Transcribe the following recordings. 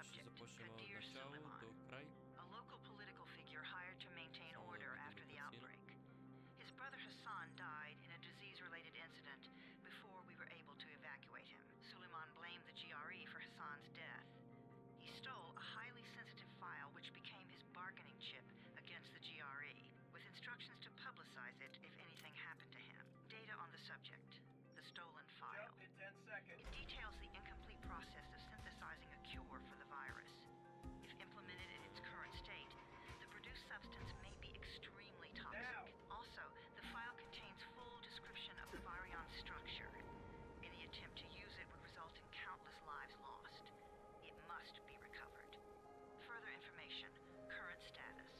subject, започнем от Kadir начало до Suleiman, край. a local political figure hired to maintain Само да order видим after the картина. outbreak. His brother Hassan died in a disease-related incident before we were able to evacuate him. Suleiman blamed the GRE for Hassan's death. He stole a highly sensitive file which became his bargaining chip against the GRE, with instructions to publicize it if anything happened to him. Data on the subject, the stolen file. Jump in 10 seconds. It details the incomplete process of synthesizing a cure for the virus. If implemented in its current state, the produced substance may be extremely toxic. Also, the file contains full description of the virion structure. Any attempt to use it would result in countless lives lost. It must be recovered. Further information, current status.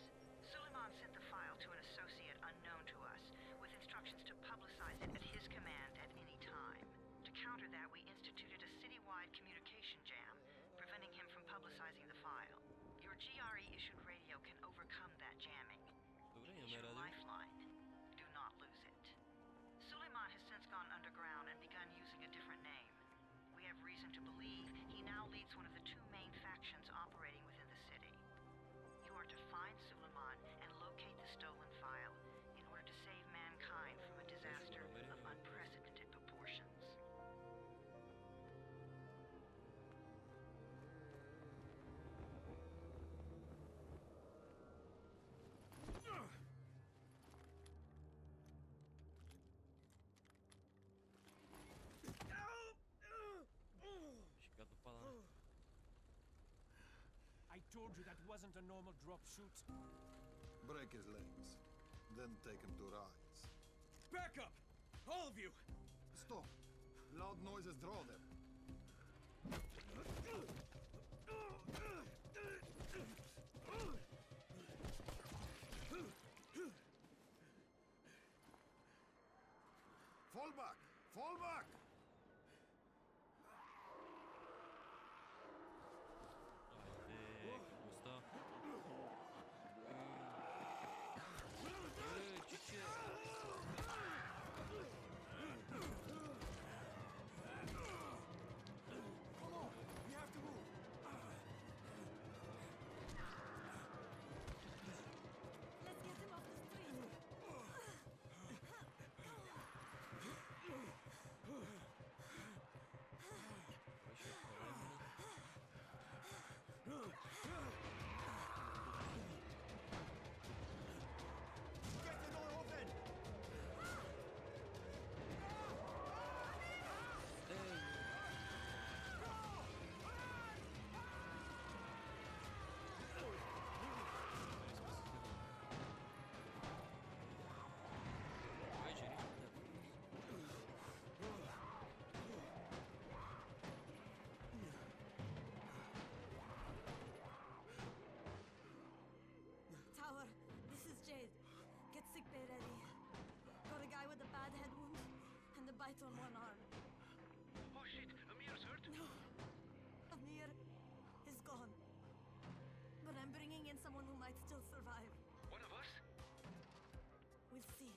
Suleiman sent the file to an associate unknown to us, with instructions to publicize it at his command at any time. To counter that, we instituted a citywide communication jam, preventing him from publicizing the file. Your GRE-issued radio can overcome that jamming. Добре, It is имаме your радио. lifeline. Do not lose it. Suleiman has since gone underground and begun using a different name. We have reason to believe he now leads one of the two main factions operating within the city. You are to find Suleiman and locate the stolen file in order to save mankind from a disaster of unprecedented proportions. Ще допадаме. I told you that wasn't a normal drop shoot. Break his legs, then take him to Rise. Back up! All of you! Stop! Loud noises draw them. Fall back! Fall back! Айде, какво става? Чиче! Come on! We have to move! Let's get him off the street. Беше време. Get the door open! Вече нищо. Tower, this is Jade. Get sickbay ready. Got a guy with a bad head wound and a bite on one arm. Oh shit, Amir's hurt. Amir is gone. But I'm bringing in someone who might still survive. One of us? We'll see.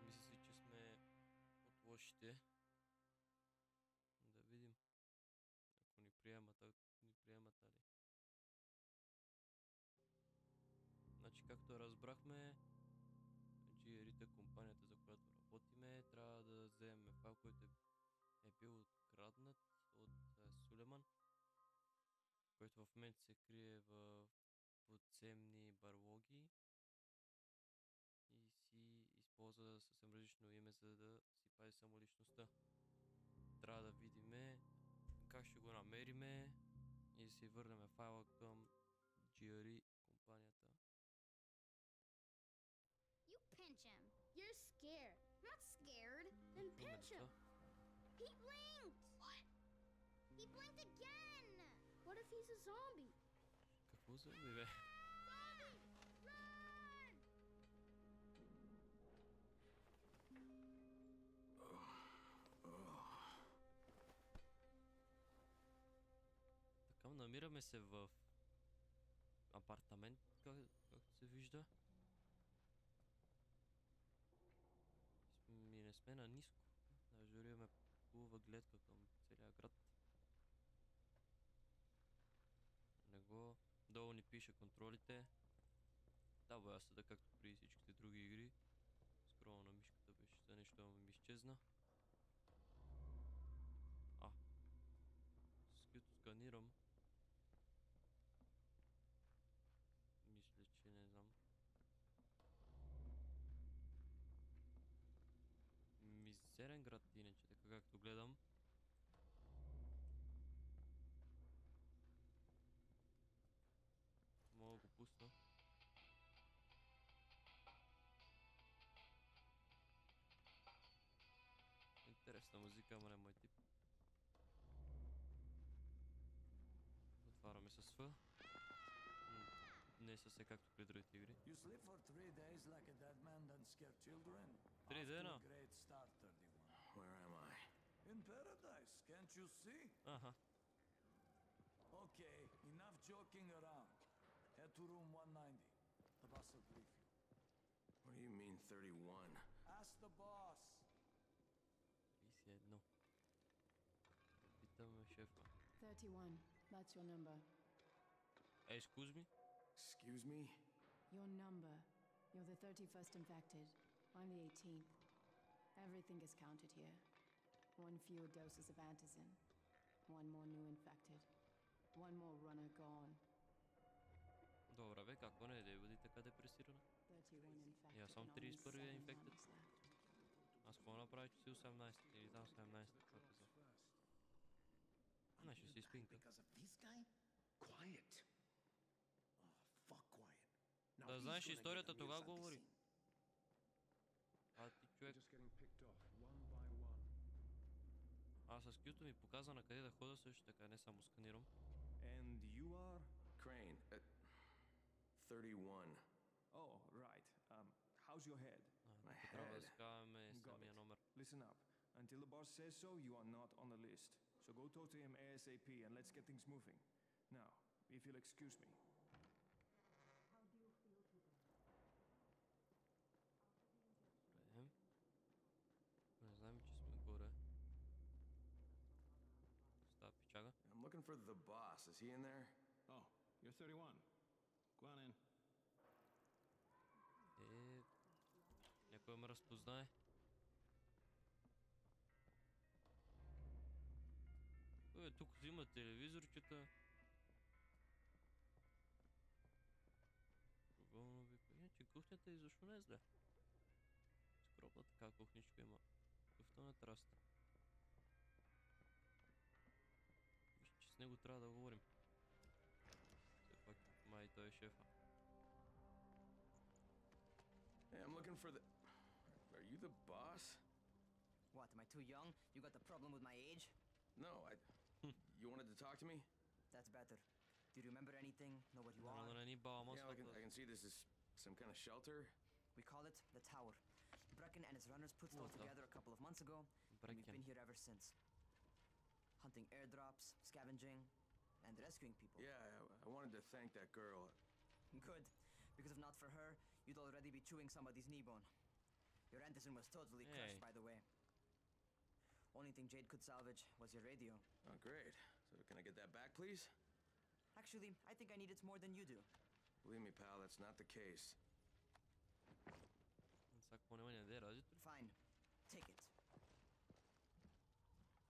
Мисля си, че сме от лошите. Да видим. Ако ни приемат, ако ни приемат, нали. Значи, както разбрахме, GRE-та, компанията, за която работиме, трябва да вземем файл, който е бил откраднат от Сулейман, който в момента се крие в подземни барлоги и си използва съвсем различно име, за да си пази самоличността. Трябва да видиме как ще го намериме и да си върнем файла към GRE компанията. You pinch him. You're scared. I'm not scared. Then pinch him. He blinked! What? He blinked again! What if he's a zombie? Какво зомби, бе? Zombie! Run! Така, намираме се в апартамент, както се вижда. И не сме на ниско. Даже дори имаме хубава гледка към целия град. Него долу ни пише контролите. Да, бе, аз съда както при всичките други игри. Скрола на мишката беше за нещо, ама ми изчезна. С като сканирам. Мисля, че не знам. Мизерен град, иначе така както гледам. Мога да го пусна. Интересна музика, ама не мой тип. Отваряме с F. Не са се както при другите игри. You sleep for 3 days like a dead man, then scare children? 3 Off to дена? a great start, 31. Where am I? In paradise, can't you see? Аха. Okay, enough joking around. Head to room 190. The boss will brief you. What do you mean 31? Ask the boss. 31. Питаме шефа. 31. That's your number. Excuse me? Excuse me? Your number. You're the 31st infected. I'm the 18th. Everything is counted here. 1 fewer doses of antizin. 1 more new infected. 1 more runner gone. Добре бе, какво не е да я бъде така депресирана? 31 infected. Я съм and only 31-я 7 infected. runers left. Аз какво направя, че си 18 или там 17, какво каза? Не, ще си спинка. Because of this guy? Quiet. Oh, fuck quiet. Now Да he's знаеш gonna get историята, Ramir's тогава anti-scene. говори. А ти човек, Just getting picked off one by one. аз с кюто ми показа на къде да хода също така, не само сканирам. And you are? Crane, 31. Oh, right. How's your head? My Трябва да head. скаваме Got самия it. номер. Listen up. Until the boss says so, you are not on the list. So go talk to him ASAP and let's get things moving. Now, if you'll excuse me. Добре. Не знаем, че сме горе. Става печага. I'm looking for the boss. Is he in there? Oh, you're 31. Go on in. Някой ме разпознае. Тук взима телевизорчета. Пробълно вика. Иначе кухнята изобщо не е зле. Скромна така кухничка има. Куфта на траста. Виж, че с него трябва да говорим. Все пак май той е шефа. Hey, I'm looking for the... Are you the boss? What, am I too young? You got the problem with my age? No, You wanted to talk to me? That's better. Do you remember anything? Know what you Но are? не ни баба Yeah, I can see this is some kind of shelter. We call it the Tower. Brecken and his runners put it all What the- together a couple of months ago, and we've Brecken. been here ever since. Hunting airdrops, scavenging, and rescuing people. Yeah, I wanted to thank that girl. Good, because if not for her, you'd already be chewing somebody's knee bone. Your antizin was totally crushed, Hey. by the way. Only thing Jade could salvage was your radio. Oh, great. So can I get that back, please? Actually, I think I need it more than you do. Believe me, pal, that's not the case. Сега какво няма не да е радиото ли? Fine, take it.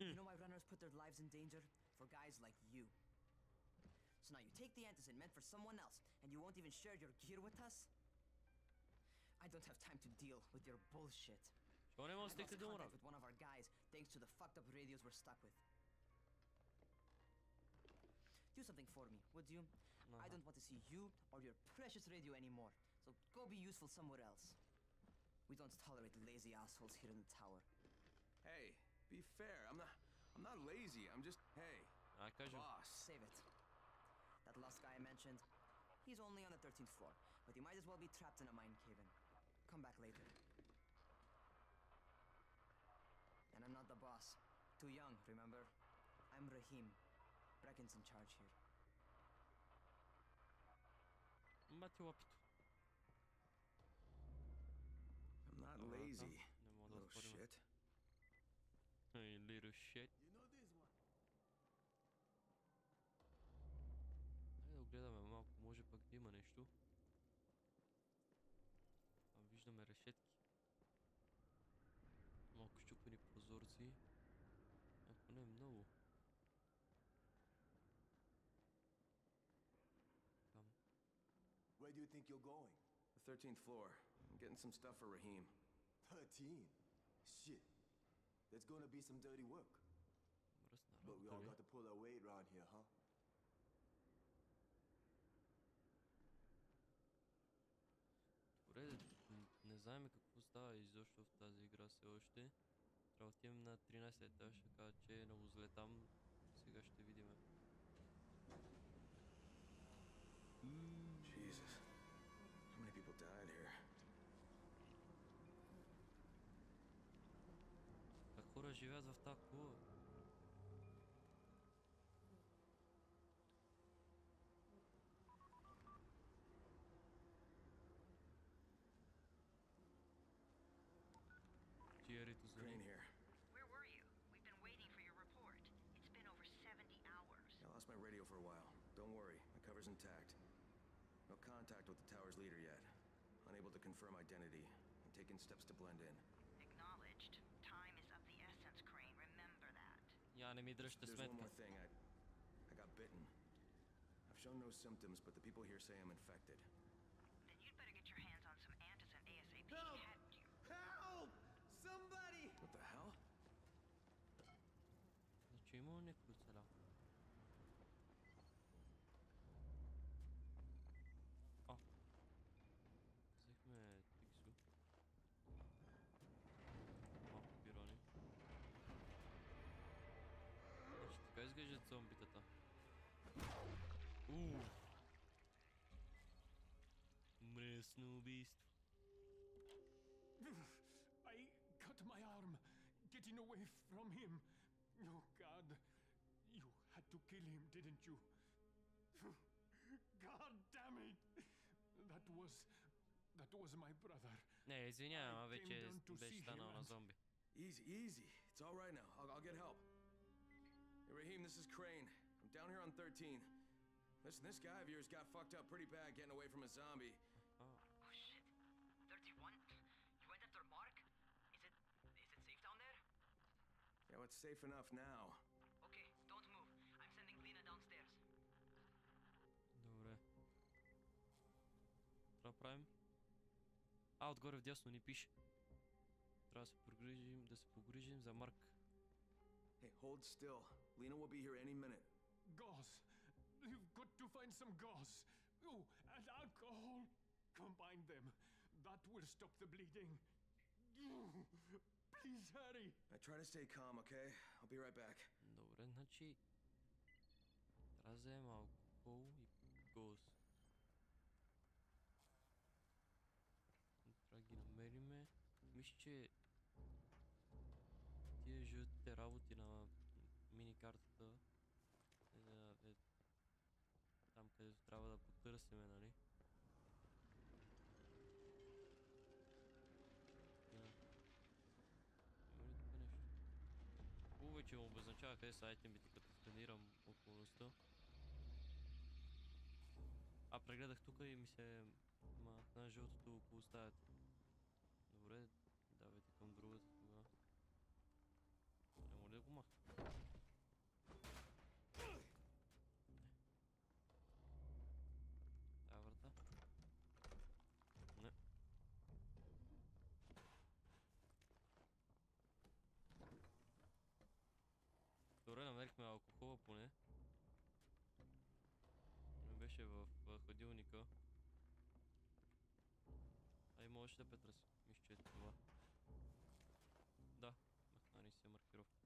You know why runners put their lives in danger? For guys like you. So now you take the antizin meant for someone else, and you won't even share your gear with us? I don't have time to deal with your bullshit. Що не мога да I стигне lost до contact мрак? with one of our guys thanks to the fucked up radios we're stuck with. Do something for me, would you? I don't want to see you or your precious radio anymore, so go be useful somewhere else. We don't tolerate lazy assholes here in the tower. Hey, be fair. I'm not lazy. I'm just, hey, Ай, кажем. boss. Save it. That last guy I mentioned, he's only on the 13th floor, but he might as well be trapped in a mine cave-in. Come back later. And I'm not the boss. Too young, remember? I'm Rahim. Brecken's in charge here. Мати лапито. I'm not Ага, lazy. не мога да Little отворим. shit. Ей, little shit. You know this one. Хайде да огледаме малко, може пък да има нещо. Там виждаме решетки. Малко щупени прозорци. Ако не много. Там. Where do you think you're going? The 13th floor. I'm getting some stuff for Raheem. 13? Shit. There's gonna be some dirty work. Мръсна But we all работа got ли? to pull our weight around here, huh? Добре, не знаем какво става изобщо в тази игра все още. Трябва да отидем на 13 етаж, така че е много зле там. Сега ще видим. Jesus. How many people died here? Как хора живеят в тази кула? Тиерито звъни. Crane here. Where were you? We've been waiting for your report. It's been over 70 hours. I lost my radio for a while. Don't worry, my cover's intact. No contact with the tower's leader yet. Unable to confirm identity. I'm taking steps to blend in. Acknowledged. Time is of the essence, Crane. Remember that. Я не ми дръжте There's one сметка. more thing. I got bitten. I've shown no symptoms, but the people here say I'm infected. Then you'd better get your hands on some antizin ASAP. Help! Hadn't you? Help! Somebody! What the hell? Значи има някой оцелял. А. Взехме Тиксо. Малко пирони. Значи така изглеждат зомбитата. Мръсно убийство. I cut my arm getting away from him. Oh, God. You had to kill him, didn't you? God damn it! That was my brother. Не, извинявам, а I came вече down to беше see станал him на and- зомби. Easy, easy. It's all right now. I'll get help. Hey, Raheem, this is Crane. I'm down here on 13. Listen, this guy of yours got fucked up pretty bad getting away from a zombie. А, Oh shit. 31? You went after Mark? Is it safe down there? Yeah, well, it's safe enough now. Okay, don't move. I'm sending Lena downstairs. добре. Това правим? А, отгоре вдясно ни пише. Трябва да се погрижим за Марк. Hey, hold still. Lena will be here any minute. Gauze. You've got to find some gauze. Oh, and alcohol. Combine them. That will stop the bleeding. Please hurry. Now try to stay calm, okay? I'll be right back. Добре, значи трябва да вземем алкохол и гоз. Трябва да ги намериме. Мисля, че тия жълтите работи на миникартата там, където трябва да потърсиме, нали? Има ли тук нещо? Хубаво е, че му обозначава къде са айтемите, като сканирам околността. А, прегледах тук и ми се махна жълтото около стаята. Добре, давайте към другата тогава. Няма ли да го махна? Тая врата? Не. Добре, намерихме алкохола поне. Не беше в хладилника. А има още Петрас. Мисля, че е това. Да, махна ни се маркировка.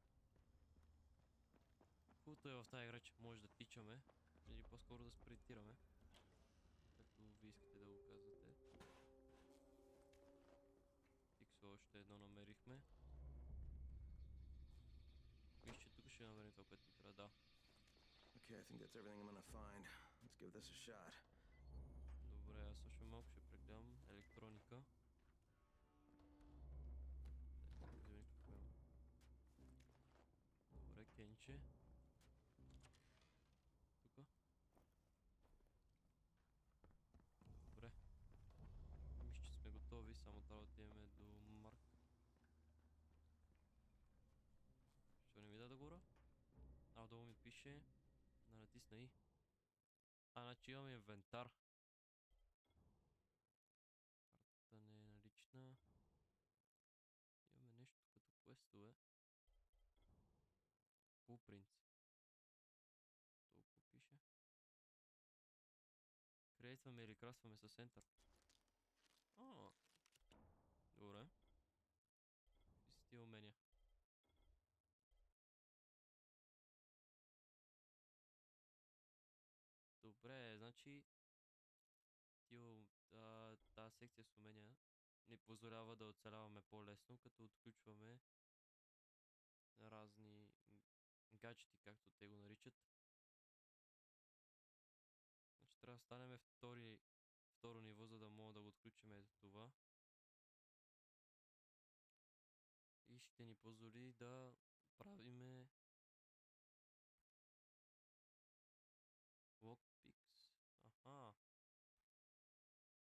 Хубавото е в тази игра, че може да тичаме. Или по-скоро да спринтираме. Както ви искате да го казвате. Тиксо още едно намерихме. Мисля, че тук ще намерим това, което ни трябва, да. Okay, I think that's everything I'm gonna find. Let's give this a shot. Добре, аз още малко ще прегледам електроника. само трябва да отидем до Марк. Що не ми да говоря? А, долу ми пише да натисна и. А, значи имам инвентар. Картата не е налична. Имаме нещо като квестове. Blueprints. Толкова пише. Креатваме или красваме с Enter. А, добре. Какви са тия умения? Добре, значи тази секция с умения ни позволява да оцеляваме по-лесно, като отключваме разни гаджети, както те го наричат. Значи трябва да станем второ ниво, за да мога да го отключим ето това. И ще ни позволи да правиме lockpicks. Аха.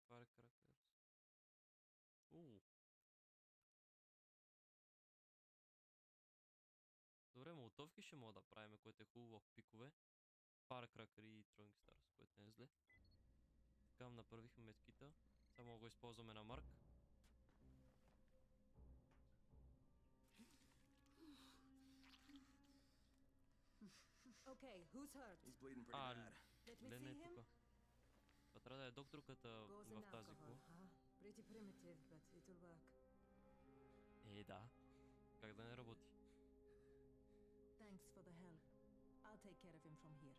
Firecrackers. Добре, молотовки ще мога да правим, което е хубаво в пикове. Firecracker и Throwing Stars, което не е зле. Така направихме меткита. Само го използваме на Марк. Okay, who's hurt? He's bleeding pretty bad. Let me Лен see е him. тука. Това трябва да е докторката Goes in в тази alcohol, кола. huh? Pretty primitive, but it'll work. Да. Как да не работи? Thanks for the help. I'll take care of him from here.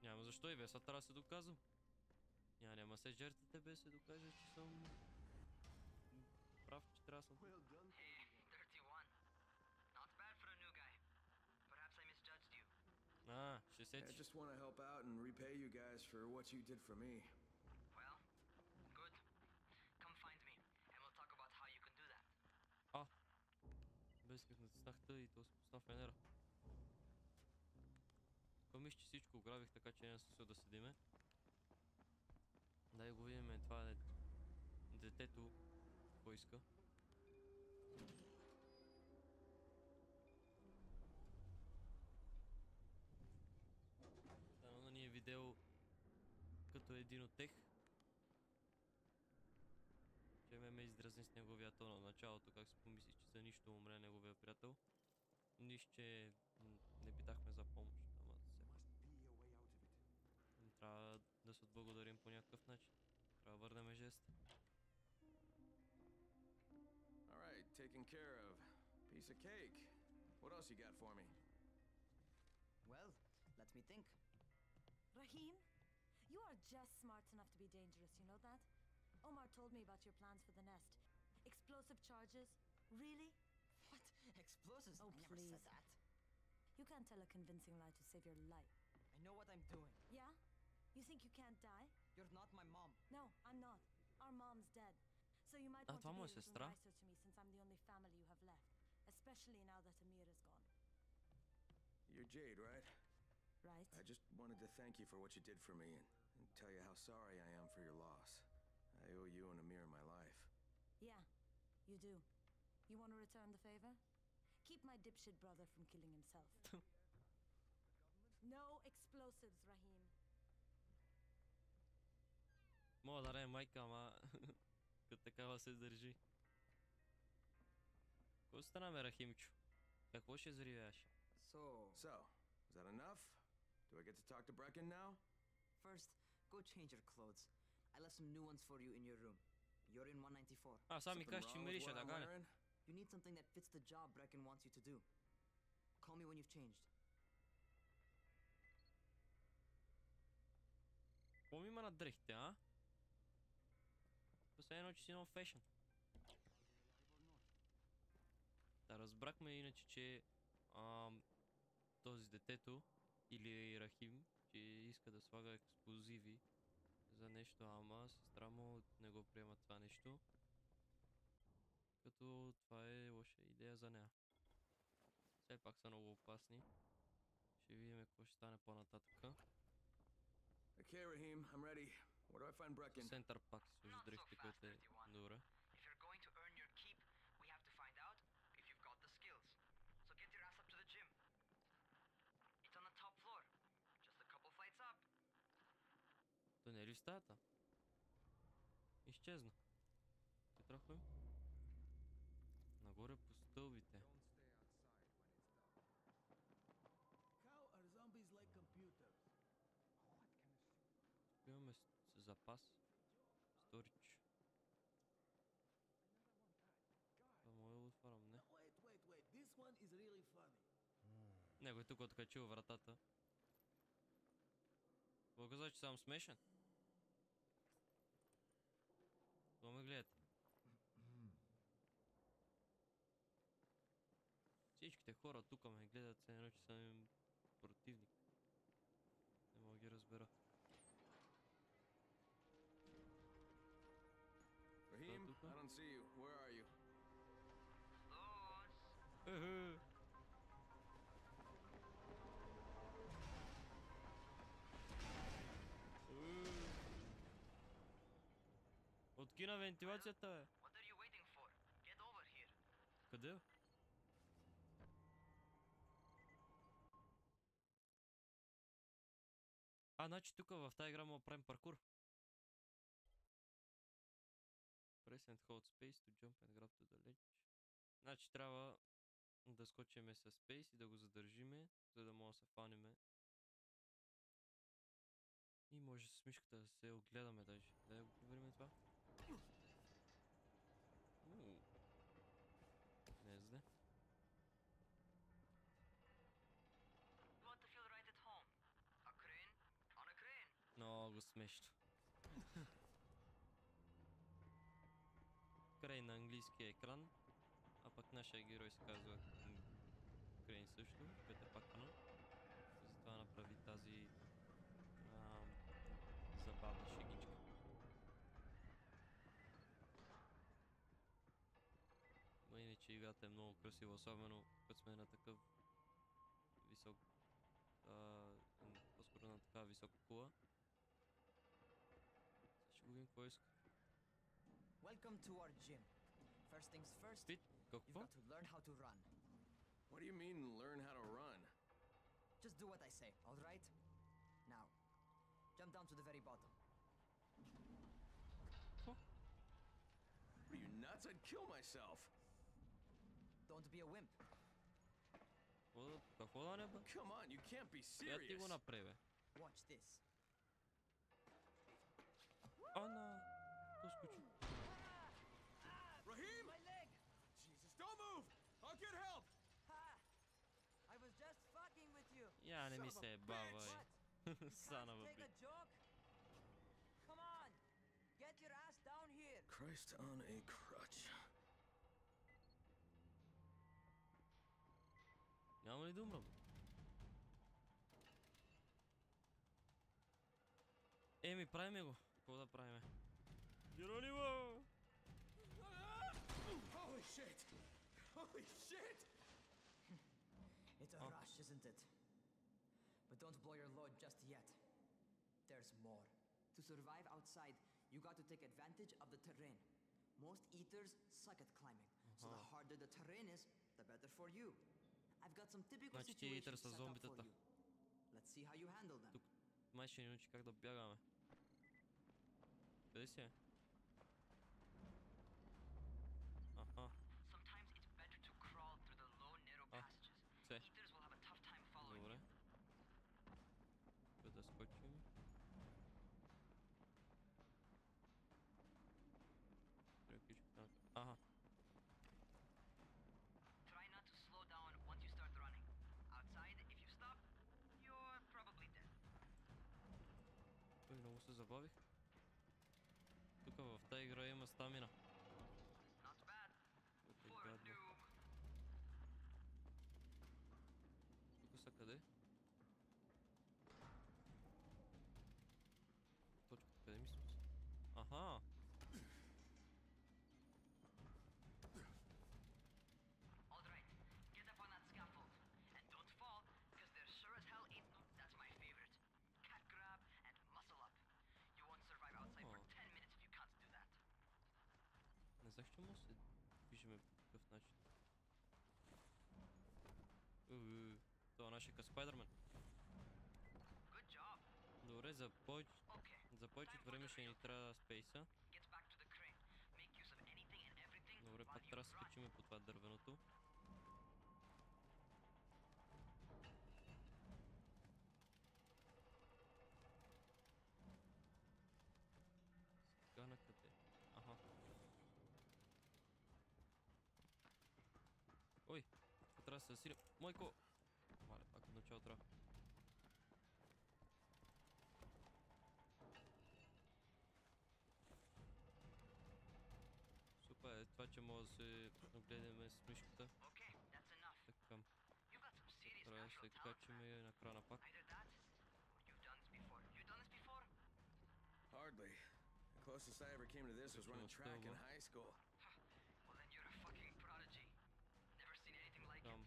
Няма защо и без това трябва да се доказвам. Няма се жертвате без се докаже, че съм прав, че трябва да съм. Hey, 31. Not bad for a new guy. Perhaps I misjudged you. Ще I сетиш. just want to help out and repay you guys for what you did for me. Well, good. Come find me, and we'll talk about how you can do that. Без как натиснахте и то се пусна фенера. Мисля, че всичко ограбих, така че няма смисъл да седиме. Дай го видим, това е детето, какво иска. Дано ни е видео като един от тех. Че ме издразни с неговия тон от началото, как си помислиш, че за нищо умре неговия приятел. Нищо, че не питахме за помощ. Трябва да се отблагодарим по някакъв начин. Трябва да върнем жест. Alright, taken care of. Piece of cake. What else you got for me? Well, let me think. Rahim, you are just smart enough to be dangerous, you know that? Omar told me about your plans for the nest. Explosive charges? Really? What? Explosives? Oh, I never please. said that. You can't tell a convincing lie to save your life. I know what I'm doing. Yeah? You think you can't die? You're not my mom. No, I'm not. Our mom's dead. So you might А, want това to му be е a little сестра? nicer to me since I'm the only family you have left. Especially now that Amir is gone. You're Jade, right? Right? I just wanted to thank you for what you did for me and tell you how sorry I am for your loss. I owe you and Amir my life. Yeah, you do. You want to return the favor? Keep my dipshit brother from killing himself. No explosives, Rahim. Мога да даде майка, ама като такава се държи. Какво стана, бе, Рахимчо? Какво ще взривяваш? So, is that enough? Do I get to talk to Brecken now? First, go change your clothes. I left some new ones for you in your room. You're in 194. А, сам ми Something кажеш, че wrong with мирише, what I'm така ли? wearing? You need something that fits the job Brecken wants you to do. Call me when you've changed. Какво ми има на дрехите, а? Последно, че си нов фешън. Да, разбрахме иначе, че този детето или Рахим, че иска да слага експлозиви за нещо, ама сестра му не го приема това нещо. Като това е лоша идея за нея. Все пак са много опасни. Ще видим какво ще стане по-нататък. Okay, Rahim, I'm ready. Where do I find Brecken? Център пак си служи дрехите, което е добре. If you're going to Той не е ли в стаята? Изчезна. Се тръгвам. Нагоре по стълбите. How are zombies like computers? Имаме запас. Сторич. Това мога да отварям, не? Wait. This one is really funny. Някой тук откачил вратата. Какво каза, че съм смешен? Това ме гледате. Всичките хора тук ме гледат, се едно, че съм им противник. Не мога ги разбера. Raheem, I don't see you. Where are you? Откина вентилацията, бе. What are you waiting for? Get over here. Къде? Значи тук в тази игра мога да правим паркур. Press and hold space to jump and grab to the ledge. Значи трябва да скочиме с space и да го задържиме, за да може да се фанеме. И може с мишката да се огледаме даже. Да го проверим това. Не знам. You want to feel right at home? A crane? On a crane. Много смешно. Край на английския екран, а пък нашия герой се казва Крейн също, което е пак канал. Затова направи тази забавна шегичка. Но иначе играта е много красива, особено като сме на такъв висок, по-скоро на такава висока кула. Ще го видим какво иска. Welcome to our gym. First things first, Пит, you've какво? got to learn how to run. What do you mean, learn how to run? Just do what I say, alright? Now, jump down to the very bottom. Are you nuts? I'd kill myself. Don't be a wimp. Какво да не бе? Come on, you can't be Я ти го serious. направи, бе. Watch this. То скочи. Raheem! My leg! Jesus, don't move! I'll get help! Ha! I was just fucking with you. Я не ми Son of a се бавай. What? Son of a Take a bitch. joke? Come on! Get your ass down here! Christ on a crutch. Няма ли да умрам? Правиме го. Какво да правиме? Геронимо! Holy shit! Holy shit! It's a rush, isn't it? But don't blow your load just yet. There's more. To survive outside, you got to take advantage of the terrain. Most eaters suck at climbing, so the harder the terrain is, the better for you. I've got some typical Значи ти situations eater са set up for зомбитата. you. Let's see how you handle them. Тук май ще ни научи как да бягаме. Къде си е? Аха. Sometimes it's better to crawl through the low, narrow passages. Се. Eaters will have a tough time following Добре. you. Тук да скочим. Аха. Try not to slow down once you start running. Outside, if you stop, you're probably dead. Той много се забавих. Тук в тази игра има стамина. Not bad. Което е For a гадно. noob. Тук са къде? Точката къде мисля? Аха! Alright, get up on that scaffold. And don't fall, because there sure as hell ain't no... That's my favorite. Cat grab and muscle up. You won't survive outside for 10 minutes if you can't do that. Не знах, че може да се движиме по такъв начин. Това е нашия Спайдермен. Good job. Добре, за За повечето време ще ни трябва спейса. Get back to the crane. Make use of anything and everything Добре, while пак you трябва да run. скачиме по това дървеното. Сега на къде? Аха. Ой, това трябва да се засилим. Майко! Мале, пак от начало трябва. Супер е това, че може да се нагледаме с мишката. Okay, that's enough. Така. You got some serious Трябва да natural се talent, man. качиме на крана пак. Either that, or you've done this before. You done this before? Hardly. The closest I ever came to this was running track in high school. Well, then you're a fucking prodigy. Never seen anything like it. Там.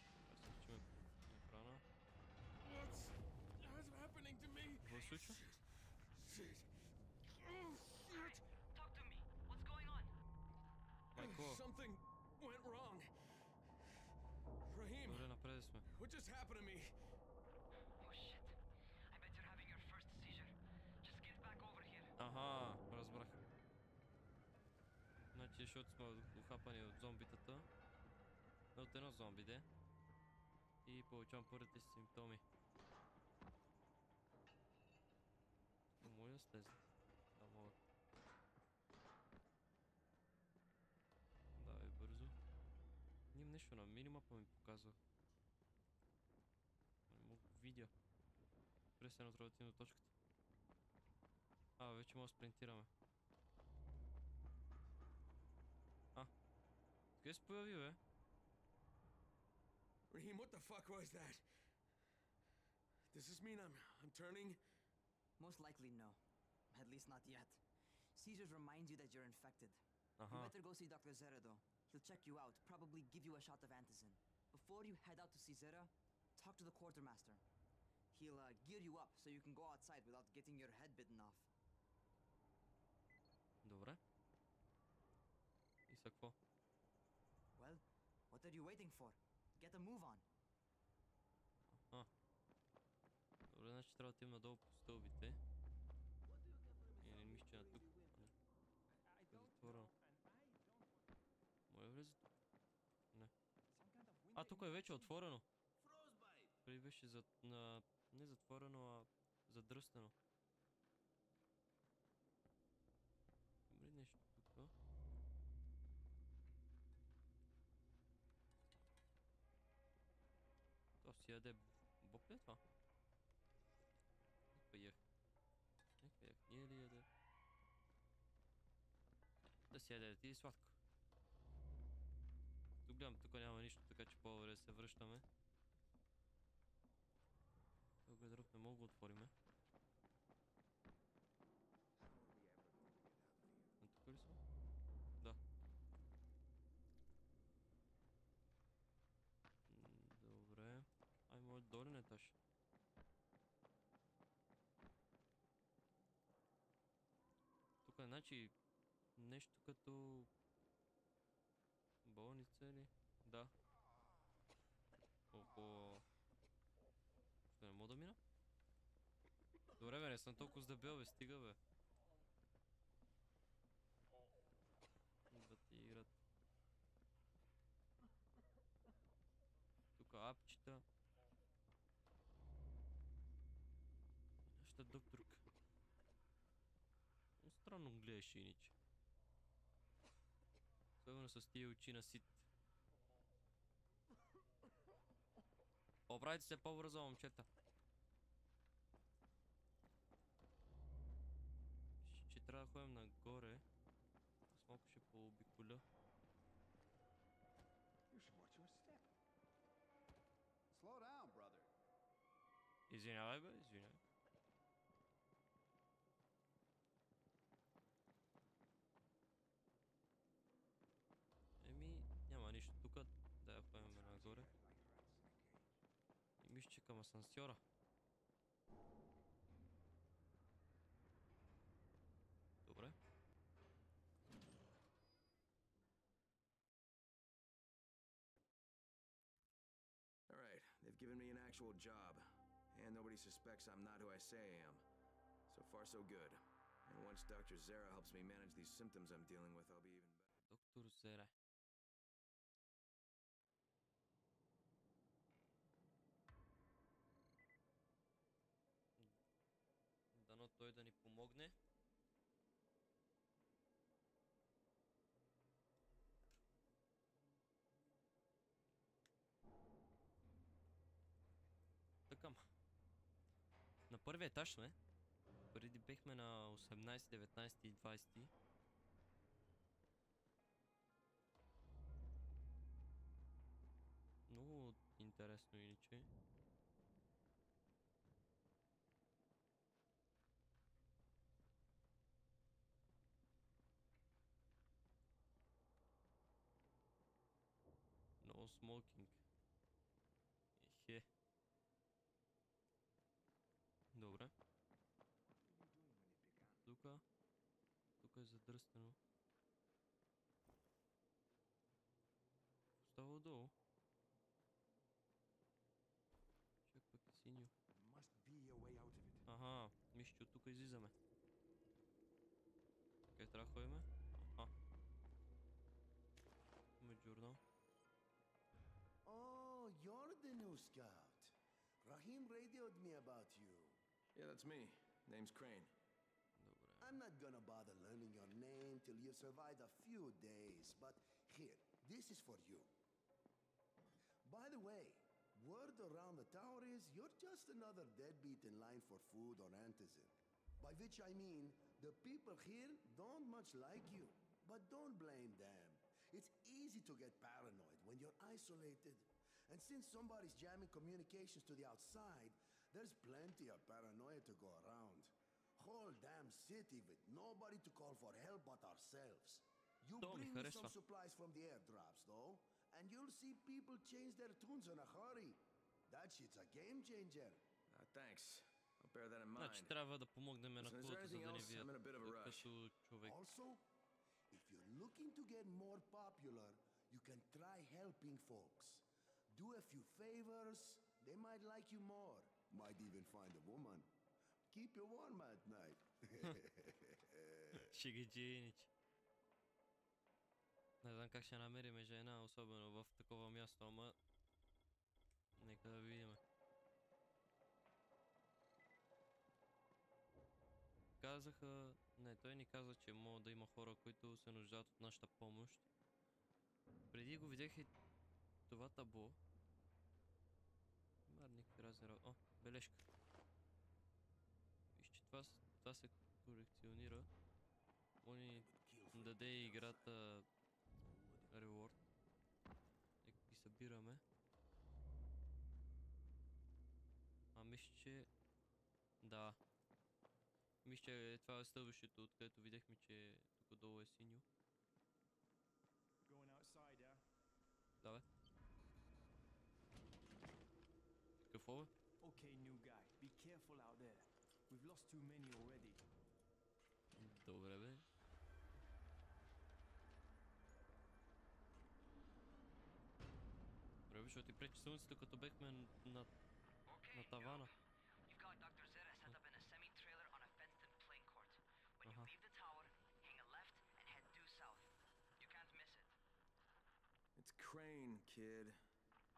Трябва да се качиме на крана. What's happening to me? Какво се случва? Shit. Oh, shit. Talk to me. What's going on? Майко! Something went wrong. Raheem, Добре, напред сме. what just happened to me? Oh shit. I bet you're having your first seizure. Just get back over here. Аха, разбрах. Значи, защото сме ухапани от зомбитата. От едно зомбиде. И получавам първите си симптоми. Моля да слезат. Да, мога. Давай бързо. Ним нещо на минимапа ми показва. Не мога да видя. Пресено трябва да отидем до точката. Вече може да спринтираме. Къде се появи, бе? Raheem, what the fuck was that? Does this mean I'm turning? Most likely no. At least not yet. Caesars reminds you that you're infected. You Uh-huh. better go see Dr. Zera though. He'll check you out, probably give you a shot of antizin. Before you head out to see Zera, talk to the quartermaster. He'll gear you up so you can go outside without getting your head bitten off. Добре. И са какво? Well, what are you waiting for? Get a move on. Добре, значи трябва да отидем надолу по стълбите. И не мисля, че на тук. Е затворено. Моля влезе тук? Не. Тук е вече отворено. Преди беше не затворено, а задръстено. Добре, нещо тук. То си яде боб ли е това? Нека ях. Ние ли яде? Да си яде, ти сладко. Тук гледам, тук няма нищо, така че по-добре да се връщаме. Тук друг не мога да отвориме. Тук ли сме? Да. Добре. Моят долен етаж. Тук е, значи, нещо като болница или? Да. Опо. Що не мога да мина? Добре, бе, не съм толкова сдебел, бе, стига, бе. Идват и играт. Тук апчета. Нашата докторка. Странно гледаш иначе. Особено с тия очи на сит. Оправите се по-бързо, момчета. Ще трябва да ходим нагоре. Аз малко ще пообиколя. Извинявай, бе, извинявай. Няма нищо тук. Да я поемем нагоре. И мисля, че към асансьора. Добре. Alright, they've given me an actual job. And nobody suspects I'm not who I say I am. So far, so good. And once Dr. Zara helps me manage these symptoms I'm dealing with, I'll be even better. Доктор Зера. Дано той да ни помогне. Така. На първия етаж сме. Преди бехме на 18, 19 и 20. Много интересно иначе. No smoking. Ехе. Добре. Тук е задръстено. Остава отдолу. Чак пък е синьо. Аха, мисля, че от тук излизаме. Къде трябва да ходим? Аха. Има журнал. Oh, you're the new scout. Rahim radioed me about you. Yeah, that's me. Name's Crane. Добре. I'm not gonna bother learning your name till you survive a few days, but here, this is for you. By the way, word around the tower is you're just another deadbeat in line for food or antizin. By which I mean, the people here don't much like you, but don't blame them. It's easy to get paranoid when you're isolated. And since somebody's jamming communications to the outside, there's plenty of paranoia to go around. Whole damn city with nobody to call for help but ourselves. You bring me some supplies from the airdrops, though, and you'll see people change their tunes in a hurry. That shit's a game changer. Thanks. I'll bear that in mind. Значи трябва да помогнем на хората, за да ни видят. Като човек. Also, if you're looking to get more popular, you can try helping folks. Do a few favors, they might like you more. Might even find a woman. Keep you warm at night. Шегеджинич. Не знам как ще намерим жена, особено в такова място, ама нека да видим. Казаха... Не, той ни каза, че може да има хора, които се нуждаят от нашата помощ. Преди го видях и това табло. Има някакви разни работи. О, бележка. Виж, че това се корекционира. Може ни даде играта reward. Нека ги събираме. Мисля, че... Да. Мисля, че това е стълбището, откъдето видяхме, че тук долу е синьо. Да, бе. Какво, бе? Okay, new guy. Be careful out there. We've lost too many already. Добре, бе. Добре, бе, защото ти пречи слънцето, като бехме на тавана. It's Crane, kid.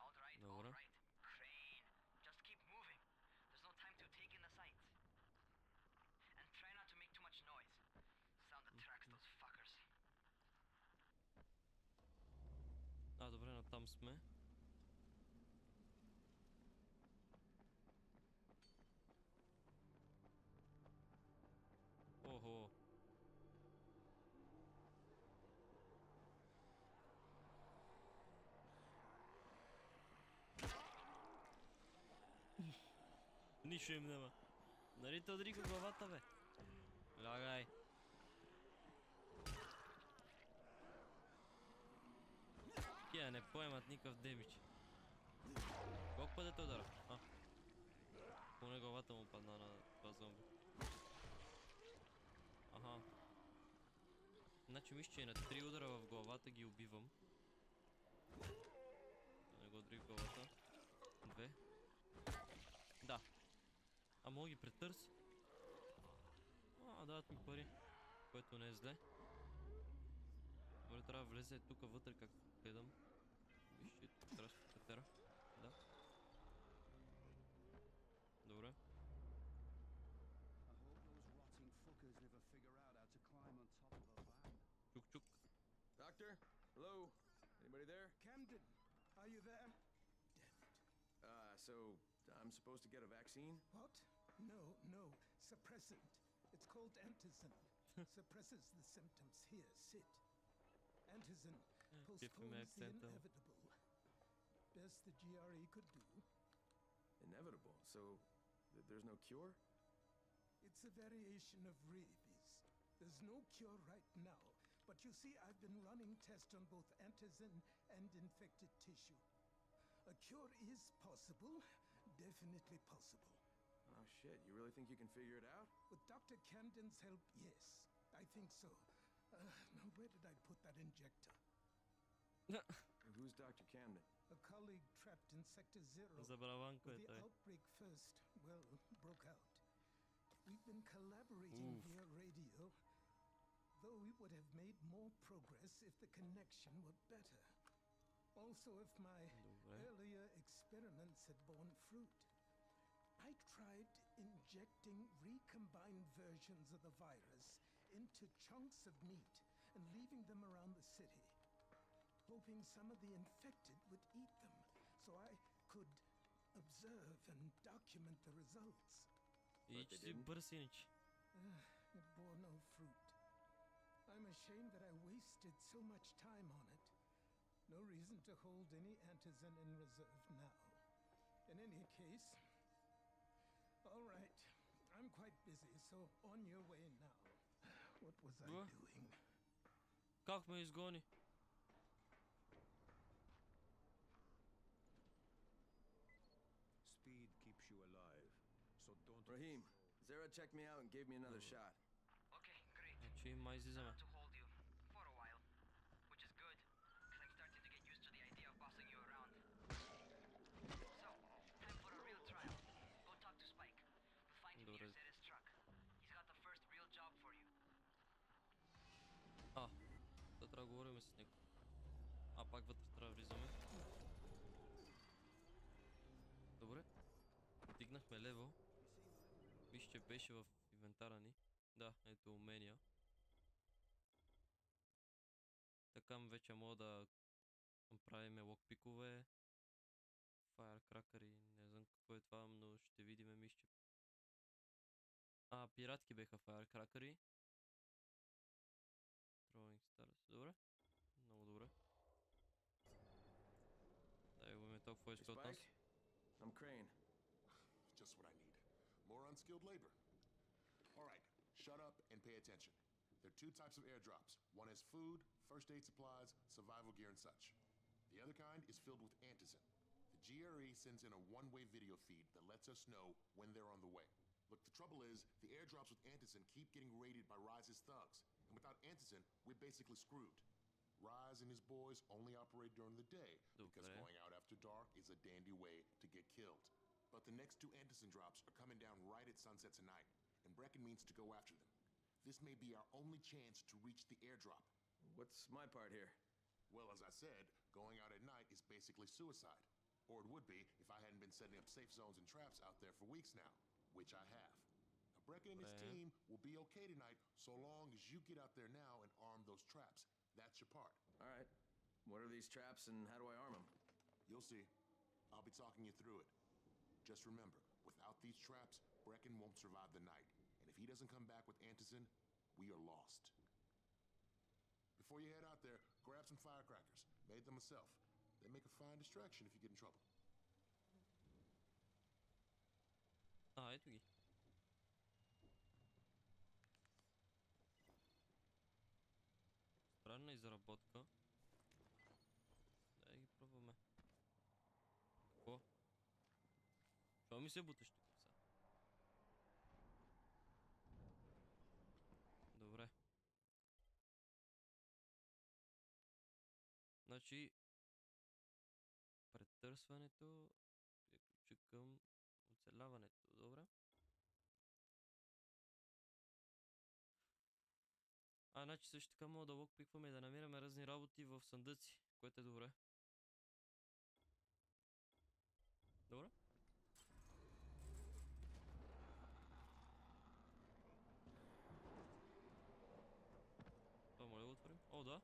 All right. Crane. Just keep moving. There's no time to take in the sights. And try not to make too much noise. Sound attracts those fuckers. Добре, натам сме. Ого. Нищо им няма. Нали те удари главата, бе? Лягай. Тия не поемат никакъв демидж. Колко пъде те удара? Поне главата му падна на това зомби. Аха. Значи мисля, че и на 3 удара в главата ги убивам. Не го удари в главата. 2. Да. А мога ги претърси? дават ми пари, което не е зле. Добре, трябва да влезе тук вътре, както гледам. Вижте, красна катера. Да. Добре. Чук, чук. Doctor? Hello? Anybody there? Camden, are you there? So I'm supposed to get a vaccine? What? No. Suppressant. It's called antizin. Suppresses the symptoms. Here, sit. Antizin postpones the accent, though. inevitable. Best the GRE could do. Inevitable. So there's no cure? It's a variation of rabies. There's no cure right now. But you see, I've been running tests on both antizin and infected tissue. A cure is possible. Definitely possible. Oh shit, you really think you can figure it out? With Dr. Camden's help, yes. I think so. Now, where did I put that injector? Who's Dr. Camden? A colleague trapped in Sector Zero. Забравянко When е the той. outbreak first, broke out. We've been collaborating via radio, though we would have made more progress if the connection were better. Also, if my earlier experiments had borne fruit. I tried injecting recombined versions of the virus into chunks of meat and leaving them around the city, hoping some of the infected would eat them so I could observe and document the results. И че си бърз иначе. It bore no fruit. I'm ashamed that I wasted so much time on it. No reason to hold any antizin in reserve now. In any case, all right. I'm quite busy, so on your way now. What was I doing? Как ме изгони? Speed keeps you alive, so don't... Raheem, Zara checked me out and gave me another shot. Okay, great. Значи май излизаме. To hold you for a while, which is good, because I'm starting to get used to the idea of bossing you around. So, time for a real trial. Go talk to Spike. We'll find him near Zera's truck. He's got the first real job for you. Да трябва да говорим с него. Пак вътре трябва да влизаме. Добре. Дигнахме левел. Виж, че беше в инвентара ни. Да, ето умения. Така вече мога да правиме локпикове, фаеркракъри, не знам какво е това, но ще видим мисче. Пиратки беха фаеркракъри. Throwing stars. Добре. Много добре. Дай го толкова иска от нас. I'm Crane. Just what I need. More unskilled labor. Alright, shut up and pay attention. There are two types of airdrops. One has food, first aid supplies, survival gear and such. The other kind is filled with antizin. The GRE sends in a one-way video feed that lets us know when they're on the way. Look, the trouble is, the airdrops with antizin keep getting raided by Rise's thugs. And without antizin, we're basically screwed. Rise and his boys only operate during the day, because going out after dark is a dandy way to get killed. But the next two antizin drops are coming down right at sunset tonight, and Brecken means to go after them. This may be our only chance to reach the airdrop. What's my part here? Well, as I said, going out at night is basically suicide. Or it would be if I hadn't been setting up safe zones and traps out there for weeks now, which I have. Now, Brecken and his team will be okay tonight so long as you get out there now and arm those traps. That's your part. All right. What are these traps and how do I arm them? You'll see. I'll be talking you through it. Just remember, without these traps, Brecken won't survive the night. And if he doesn't come back with antizin, we are lost. Before you head out there, grab some firecrackers. Made them myself. They make a fine distraction if you get in trouble. Ето ги. Странна изработка. Дай ги пробваме. Какво? Що ми се буташ тук са? Добре. Значи претърсването е ключа към оцеляването. Добре. значи също така мога да локпикваме и да намираме разни работи в съндъци, което е добре. Добре. Това моля да го отворим? О, да.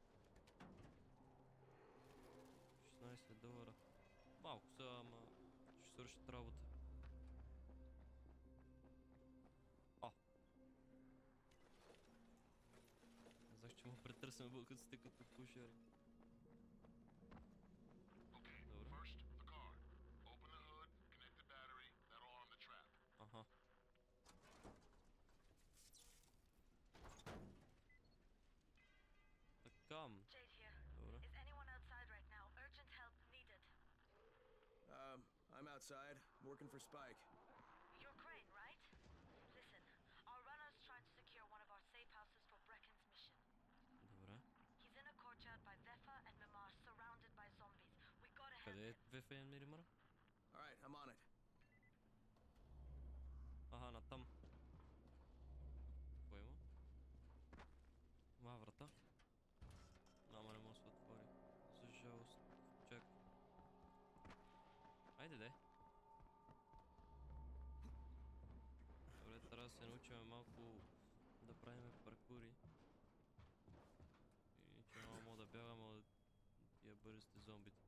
16 долара. Малко са, ама ще свършат работа. О! Знах, че му претърсим българците като пушери. Аха. Така. Jade here. Добре. Is anyone outside right now? Urgent help needed. I'm outside. I'm working for Spike. You're Crane, right? Listen, our runner's trying to secure one of our safe houses for Brecken's mission. Добре. He's in a courtyard by Vefa and Mimar, surrounded by zombies. We gotta help Къде е him. Вефа и Миримара? Alright, I'm on it. Аха, натам. Кой има? Има врата. Ама не може да се отвори. За жалост. Чак. Айде де. Добре, трябва да се научим малко да правим паркури. Иначе много мога да бягаме от тия бързите зомбите.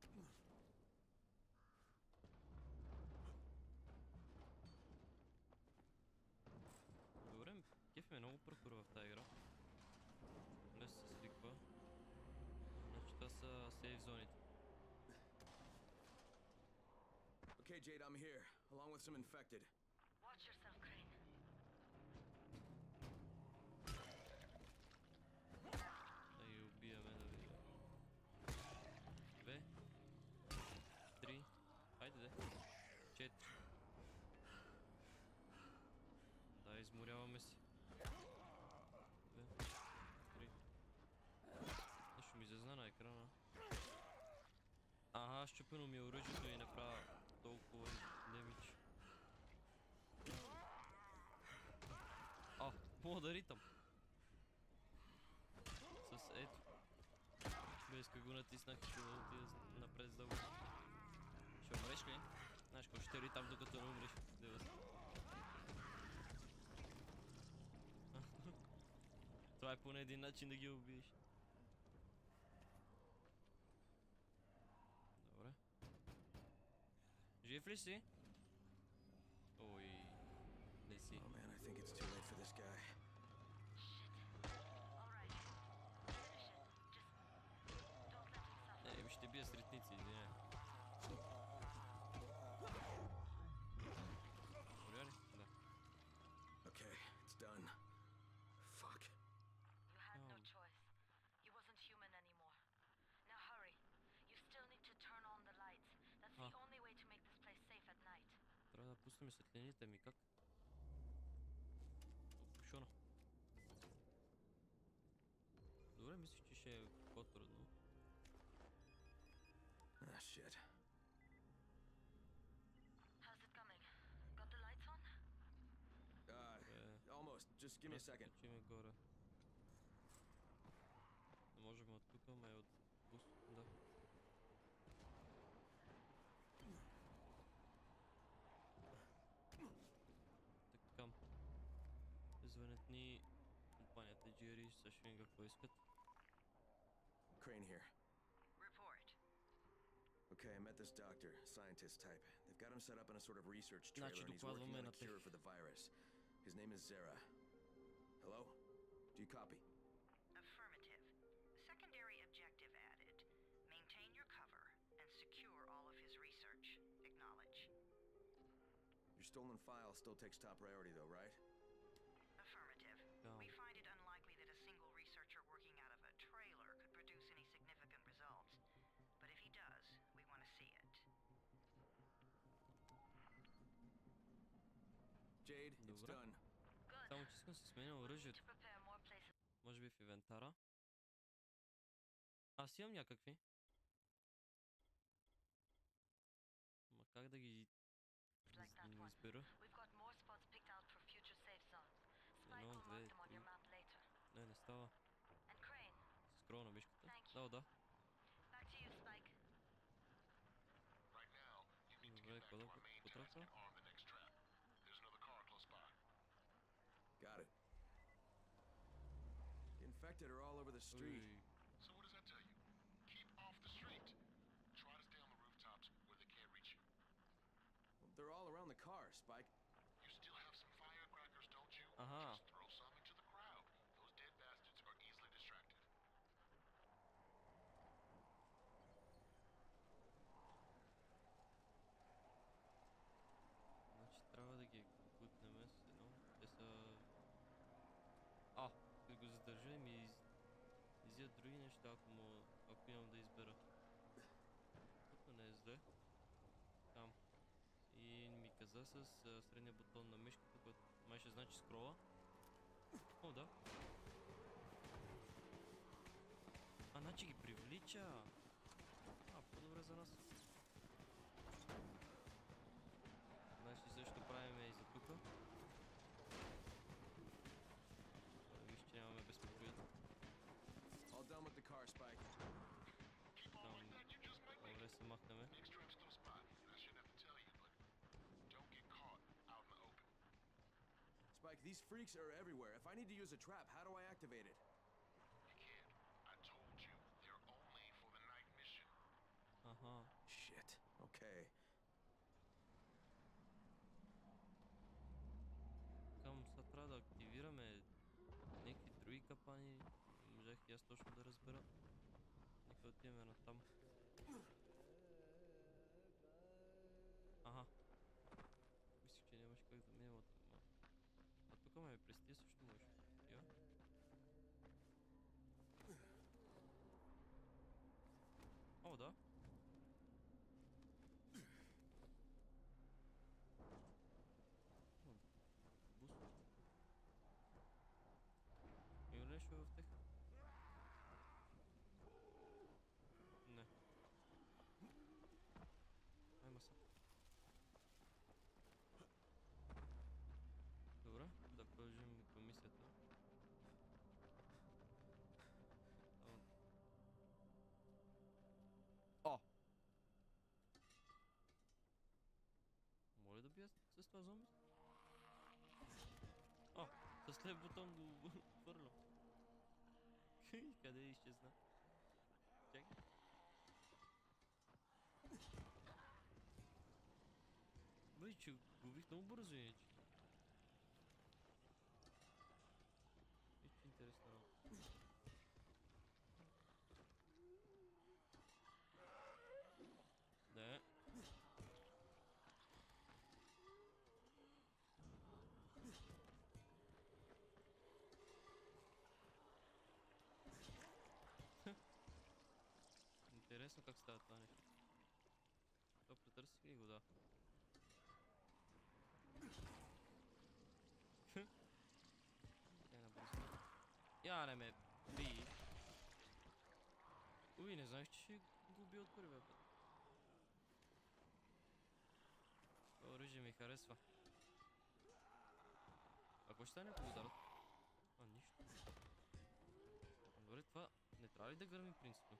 Добре, кеф ме много паркур в тази игра. Лесно се свиква. Значи това са сейф зоните. Okay, Jade, I'm here, along with some infected. Watch yourself, Crane. Да ги убиваме да видим. 2, 3, хайде де. 4. Да, изморяваме си. 2, 3. Нещо ми зазна на екрана. Ага, щупено ми е оръжието и направя толкова демидж. А, мога да ритам. С ето. Без как го натиснах, ще да отида напред с дълго. Ще умреш ли? Знаеш какво, ще ритам докато не умреш. Дева се. Това е поне един начин да ги убиеш. Добре. Жив ли си? Ой, не си. Oh man, I think it's too late for this guy. Alright. Finish it. Just don't let him suffer. Ще бия с ритници, извиня. Добре ли? Да. Okay, it's done. Fuck. You had no choice. He wasn't human anymore. Now hurry. You still need to turn on the lights. That's the only way to make this place safe at night. Трябва да пуснем светлините ми, как? Опушона. Добре, мислих, че ще е по-трудно. Ah, shit. How's it coming? Got the lights on? Almost. Just give me a second. Скочиме горе. Не можем от тук, ама и от бус. Да. Така. Звънят ни компанията Джери, също ще какво искат. Crane here. Report. Okay, I met this doctor, scientist type. They've got him set up in a sort of research trailer Значи and he's working докладваме on на a cure тях. for the virus. His name is Zera. Hello? Do you copy? Affirmative. Secondary objective added. Maintain your cover and secure all of his research. Acknowledge. Your stolen file still takes top priority though, right? Affirmative. No. We find it unlikely that a single researcher working out of a trailer could produce any significant results. But if he does, we want to see it. Jade, it's Добре. done. Good. Само че искам да си сменя We'll need оръжието. to prepare more places. Може би в инвентара. Аз имам някакви. Ма как да ги Like that one. избера? We've got more spots picked out for future safe zones. Spike Едно, will две, mark them on три. your map later. Не става. да. Back to you, Spike. Right now, you need to Добре, get back to какво our main task потрака? and arm the next trap. There's another car close by. Got it. The infected are all over the street. Ui. So what does that tell you? Keep off the street. Try to stay on the rooftops where they can't reach you. Well, they're all around the car, Spike. You still have some firecrackers, don't you? Aha. Just throw some into the crowd. Those dead bastards are easily distracted. Значи трябва да ги бутнем с едно. Те са... Като го задържа и ми изядат други неща, ако имам да избера. Тук не е зле. Там. И ми каза с средния бутон на мишката, който май ще значи скрола. О, да. Значи ги привлича. По-добре за нас. Значи също правиме и за тука. Виж, че нямаме безпокоят. All done with the car, Spike. Keep on like that, you just might make Добре it. се махнеме. Next trap's close by. I shouldn't have to tell you, but don't get caught out in the open. Spike, these freaks are everywhere. If I need to use a trap, how do I activate it? You can't. I told you, they're only for the night mission. Аха. Shit. Okay. Към сега трябва да активираме някакви други капани. Не можах и аз точно да разбера. Нека отиваме на там. Аха. Мислих, че нямаш как да минем от там. Тук ме през тия също можеш. Такива. О, да. Бус. Има ли нещо в тях? Не. Айма са. Добре, да продължим към мисията. О! Моля да бия с това зомби? С лев бутон го хвърлям. Къде изчезна? Чакай. Бай, че го убих много бързо иначе. Ето интересна работа. Да. Интересно как става това нещо. Това претърсих ли го, да. Я не ме би. Уй, не знаеш, че ще го би от първия път. Това оръжие ми харесва. Ако ще стане ако го дарат? Нищо. Добре, това не трябва ли да гърми принципно?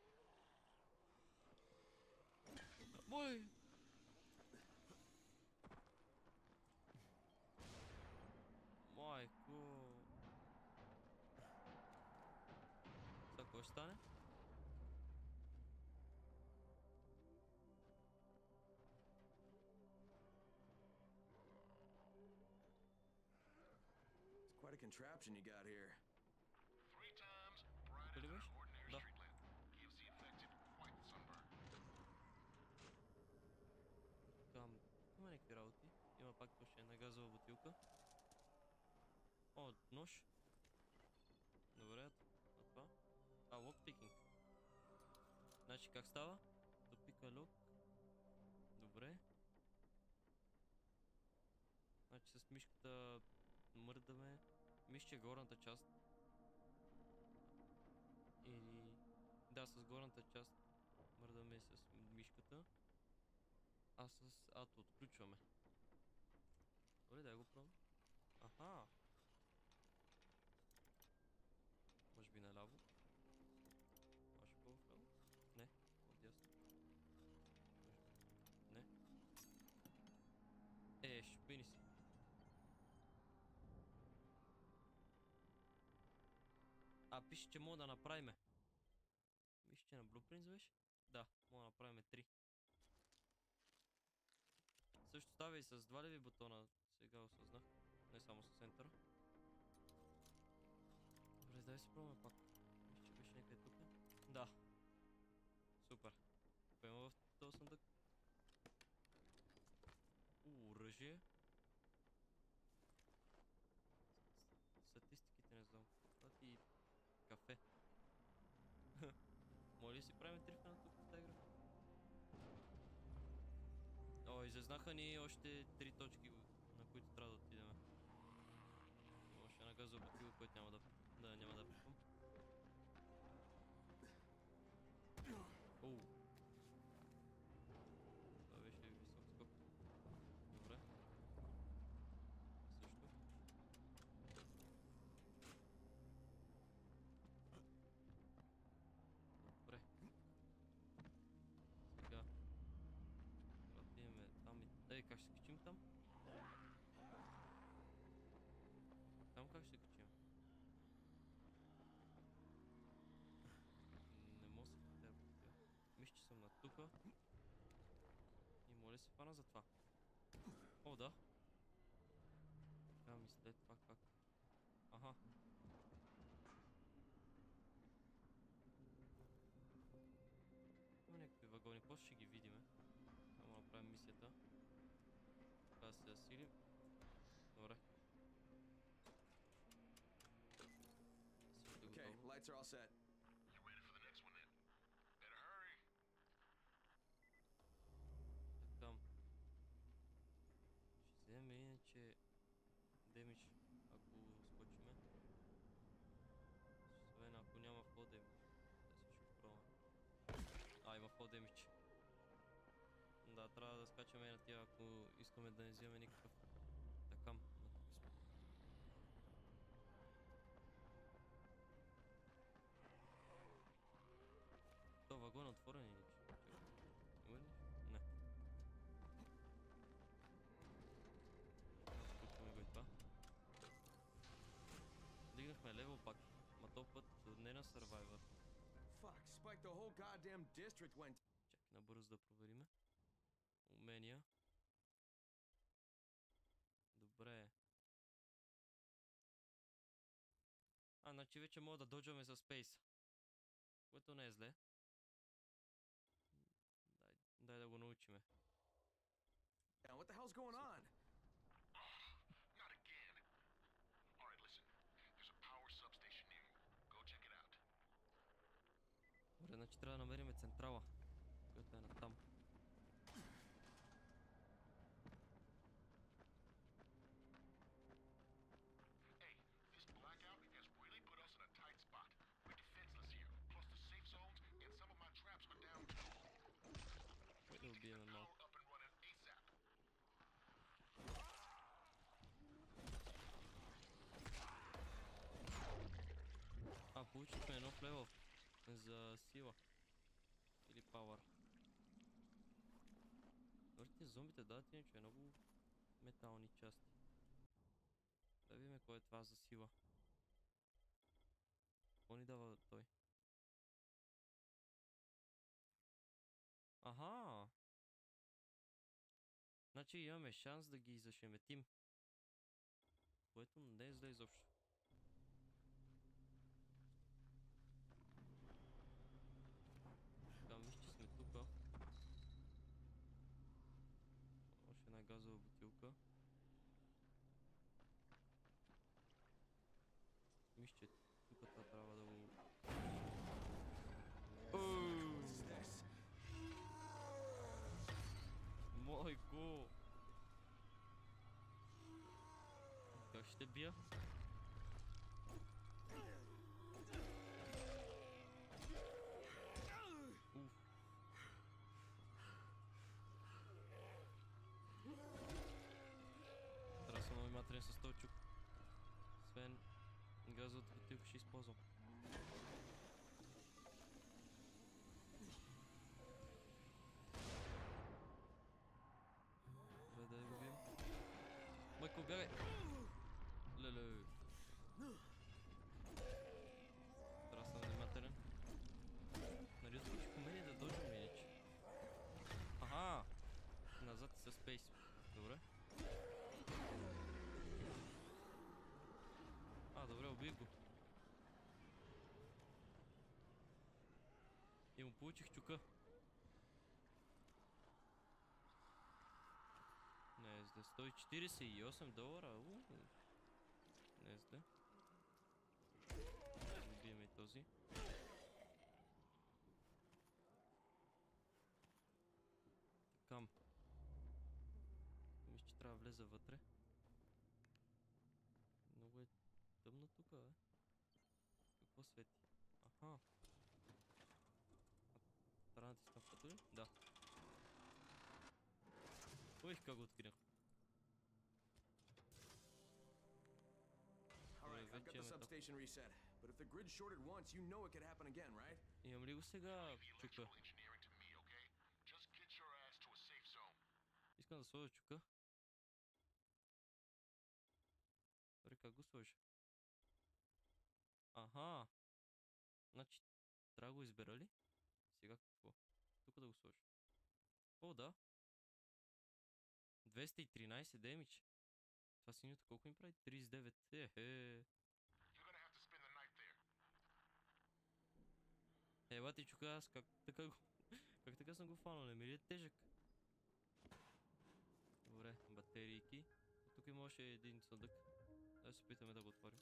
Ой! Майко! Сега какво ще стане? It's quite a contraption you got here. 3 times brighter than an ordinary street lamp. Gives the infected quite the sunburn. Там има някакви работи. Има пак още една газова бутилка. О, нож. Добре, а това? Локпикинг. Значи как става? Допика лок. Добре. Значи с мишката мърдаме. Мисля, че горната част. Или... Да, с горната част мърдаме с мишката. А с ато отключваме. Добре, да го пробвам. Аха! Може би наляво. Може по-вляво. пише, че мога да направиме. Мисля, че на Blueprints беше? Да, мога да направим 3. Също става и с 2 леви бутона, сега осъзнах. Не само с Enter. Добре, дай си пробваме пак. Мисля, че беше някъде тук. Да. Супер. Какво има в този съндък? Оръжие. Статистиките не знам. Това ти кафе. Може ли си правим трифа тук в тази игра? О, излезнаха ни още 3 точки, на които трябва да отидем. Още една газова бутилка, който няма да пипам. Оу. Това беше висок скок. Добре. Също. Добре. Сега. Отиваме там и... Ей, как ще се качим там? Там как ще се качим? Не мога да се кача. Мисля, че съм на тука. И моля се фана за това. О, да. Трябва ми след това как. Аха. Има някакви вагони, после ще ги видиме. Само направим мисията. Трябва да се засилим. Добре. Okay, lights are all set. You ready for the next one then? Better hurry. Там. Ще вземем иначе демидж, ако скочиме. Освен ако няма фол демидж. Да си ще пробваме. Има фол демидж. Да, трябва да скачаме на тия, ако искаме да не вземем никакъв такам. То вагон отворен или че? Има ли? Не. Включваме го и това. Дигнахме левел пак. Ма този път не на Survivor. Fuck, Spike, the whole goddamn district went. Чакай набързо да провериме. Умения. Добре. Значи вече мога да доджваме с Space. Което не е зле. Дай да го научиме. Yeah, what the hell's going on? Not again. All right, listen. There's a power substation near you. Go check it out. Добре, значи трябва да намерим централа, която е натам. Hey, this blackout has really put us in a tight spot. We're defenseless here. Plus the safe zones and some of my traps are down too. We need to get the power up and running ASAP. Получихме нов левел за сила. Или пауър. Върти зомбите дадат иначе много метални части. Да видим кой е това за сила. Какво ни дава той? Аха! Значи имаме шанс да ги зашеметим. Което не е зле изобщо. Така, мисля, че сме тука. Още една газова бутилка. Мисля, че тук това трябва да го... Майко! Как ще бия? Трябва да съм много внимателен с този чук. Освен газовата бутилка ще използвам. Добре, да го видим. Майко, бягай! Леле! Му получих чука. Не знам, $148. Не знам. Убием и този. Така. Мисля, че трябва да влеза вътре. Много е тъмно тук, бе. Какво свети? Аха. Трябва да натисна пътя ли? Да. Ой, как го открих. Alright, I've got the substation reset. But if the grid shorted once, you know it could happen again, right? Имам ли го сега чука? Искам да сложа чука. Добре, как го сложа? Аха. Значи, трябва да го избера ли? Сега какво? Тук да го сложа. О, да. 213 демидж. Това синьото колко им прави? 39. Ехе. Еба ти чука, аз как така съм го фанал, не ми ли е тежък? Добре, батерийки. Тук има още един съдък. Да се опитаме да го отворим.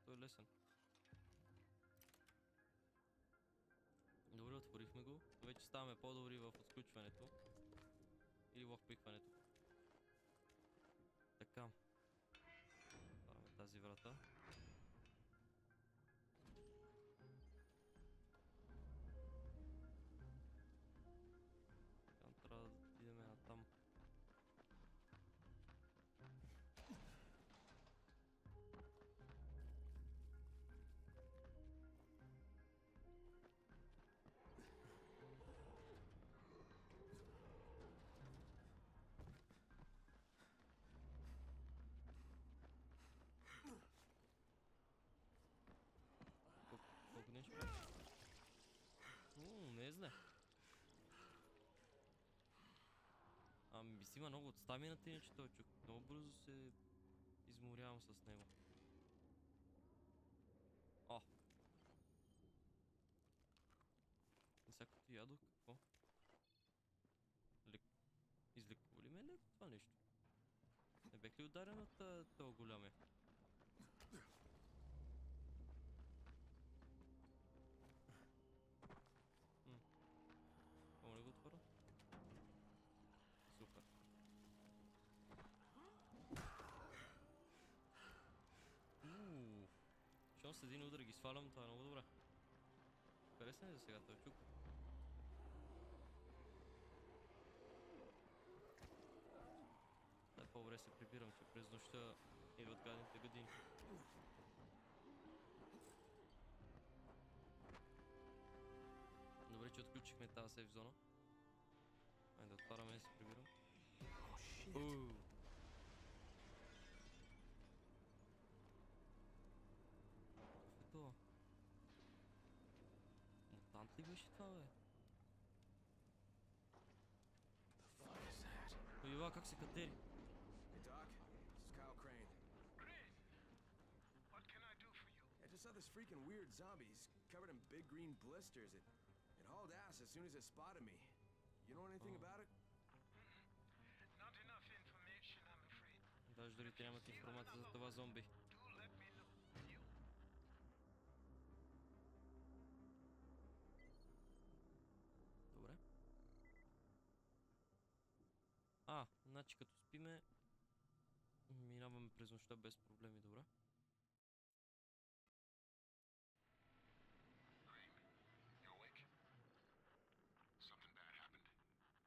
Той е лесен. Добре, отворихме го. Вече ставаме по-добри в отключването. Или в пикването. Така. Отваряме тази врата. Трябва да отидем натам. Нещо? Не знам. Ами си има много от стамината, иначе той чук. Много бързо се изморявам с него. О! И сега като ядох, какво? Излекува ли ме леко това нещо? Не бех ли ударен от този голямия? Супер. Щом с един удар ги свалям, това е много добре. Хареса ми за сега този чук. По-добре се прибирам, че през нощта идват гадните години. Добре, че отключихме тази сейф зона. Айде да отваряме и се прибирам. Какъв е това? Мутант ли беше това, бе? Ива, как се катери? Hey Doc, this is Kyle Crane. Crane! What can I do for you? I just saw this freaking weird zombie. He's covered in big green blisters. It hauled ass as soon as it spotted me. You know anything about it? Not enough information, I'm afraid. Даже дори нямат информация за това зомби. Do let me know. You? Добре. Значи като спиме, минаваме през нощта без проблеми, добре?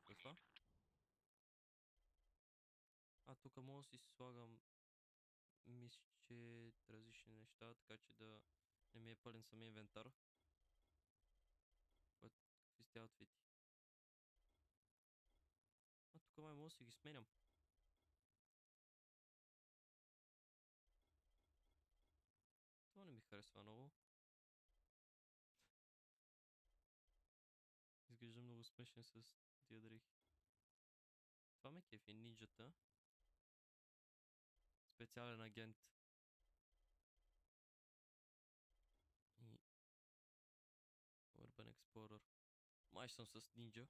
Какво? Тук мога да си слагам, мисля, че различни неща, така че да не ми е пълен самия инвентар. Какви сте аутфити? Тук май мога да си ги сменям. Това не ми харесва много. Изглежда много смешен с тия дрехи. Това ме кефи, нинджата. Специален агент. И хорър. Май съм с нинджа.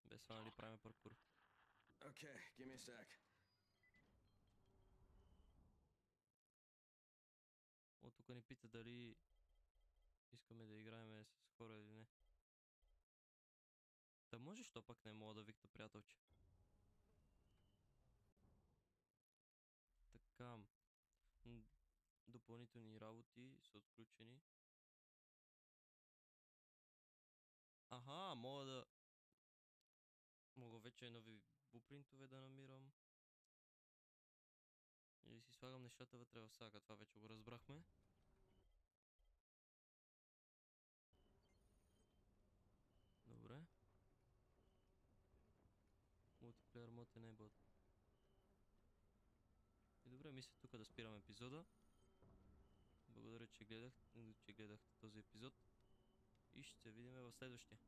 Без това нали правим паркур. Okay, give me a sec. О, тук ни пита дали искаме да играем с хора или не. Да може, що пък не мога да викна приятелче. Така. Допълнителни работи са отключени. Аха, мога вече нови бупринтове да намирам. Или си слагам нещата вътре в сага, това вече го разбрахме. Добре. Multiplayer mode enabled. И добре, мисля тук да спирам епизода. Благодаря, че гледахте този епизод. И ще се видим в следващия.